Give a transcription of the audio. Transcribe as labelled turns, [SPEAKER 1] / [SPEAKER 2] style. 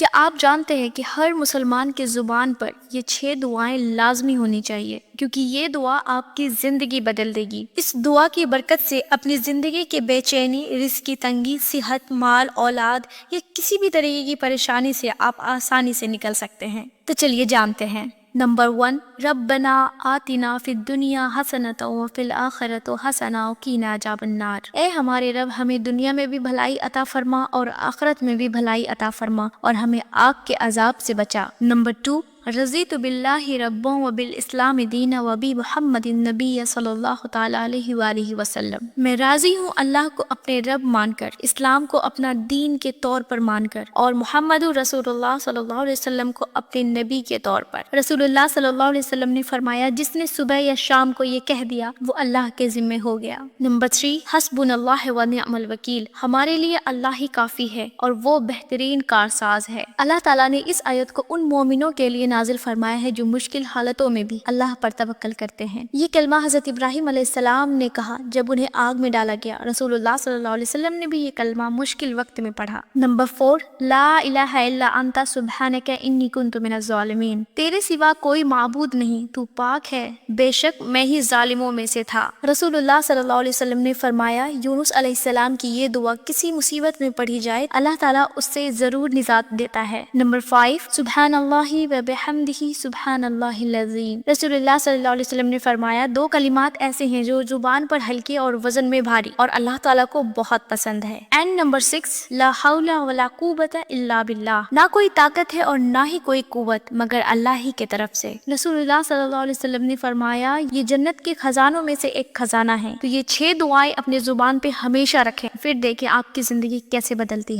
[SPEAKER 1] کیا آپ جانتے ہیں کہ ہر مسلمان کے زبان پر یہ 6 دعائیں لازمی ہونی چاہیے، کیونکہ یہ دعا آپ کی زندگی بدل دے گی۔ اس دعا کی برکت سے اپنی زندگی کے بے چینی، رزق کی تنگی، صحت، مال، اولاد یا کسی بھی طریقے کی پریشانی سے آپ آسانی سے نکل سکتے ہیں۔ تو چلیے جانتے ہیں۔ نمبر 1، ربنا آتنا فی الدنیا حسنۃ وفی الآخرۃ حسنۃ وقنا عذاب النار۔ اے ہمارے رب، ہمیں دنیا میں بھی بھلائی عطا فرما اور آخرت میں بھی بھلائی عطا فرما اور ہمیں آگ کے عذاب سے بچا۔ نمبر 2، رضیت باللہ ربا وبالاسلام دینا وبی محمد النبی صلی اللہ تعالی علیہ وآلہ وسلم۔ میں راضی ہوں اللہ کو اپنے رب مان کر، اسلام کو اپنا دین کے طور پر مان کر، اور محمد رسول اللہ صلی اللہ علیہ وسلم کو اپنے نبی کے طور پر۔ رسول اللہ صلی اللہ علیہ وسلم نے فرمایا، جس نے صبح یا شام کو یہ کہہ دیا وہ اللہ کے ذمہ ہو گیا۔ نمبر 3، حسبنا اللہ ونعم الوکیل۔ ہمارے لیے اللہ ہی کافی ہے اور وہ بہترین کارساز ہے۔ اللہ تعالیٰ نے اس آیت کو ان مومنوں کے لیے نازل فرمایا ہے جو مشکل حالتوں میں بھی اللہ پر توکل کرتے ہیں۔ یہ کلمہ حضرت ابراہیم علیہ السلام نے کہا جب انہیں آگ میں ڈالا گیا۔ رسول اللہ صلی اللہ علیہ وسلم نے بھی یہ کلمہ مشکل وقت میں پڑھا۔ نمبر 4، لا الہ الا انت سبحانک انی کنت من الظالمین۔ تیرے سوا کوئی معبود نہیں، تو پاک ہے، بے شک میں ہی ظالموں میں سے تھا۔ رسول اللہ صلی اللہ علیہ وسلم نے فرمایا، یونس علیہ السلام کی یہ دعا کسی مصیبت میں پڑھی جائے اللہ تعالیٰ اس سے ضرور نجات دیتا ہے۔ نمبر 5، سبحان اللہ وبحمدہ سبحان اللہ العظیم۔ رسول اللہ صلی اللہ علیہ وسلم نے فرمایا، 2 کلمات ایسے ہیں جو زبان پر ہلکے اور وزن میں بھاری اور اللہ تعالیٰ کو بہت پسند ہے۔ اینڈ نمبر 6، لا حول ولا قوت الا باللہ۔ نہ کوئی طاقت ہے اور نہ ہی کوئی قوت مگر اللہ ہی کے طرف سے۔ رسول اللہ صلی اللہ علیہ وسلم نے فرمایا، یہ جنت کے خزانوں میں سے ایک خزانہ ہے۔ تو یہ 6 دعائیں اپنے زبان پہ ہمیشہ رکھیں، پھر دیکھیں آپ کی زندگی کیسے بدلتی ہے۔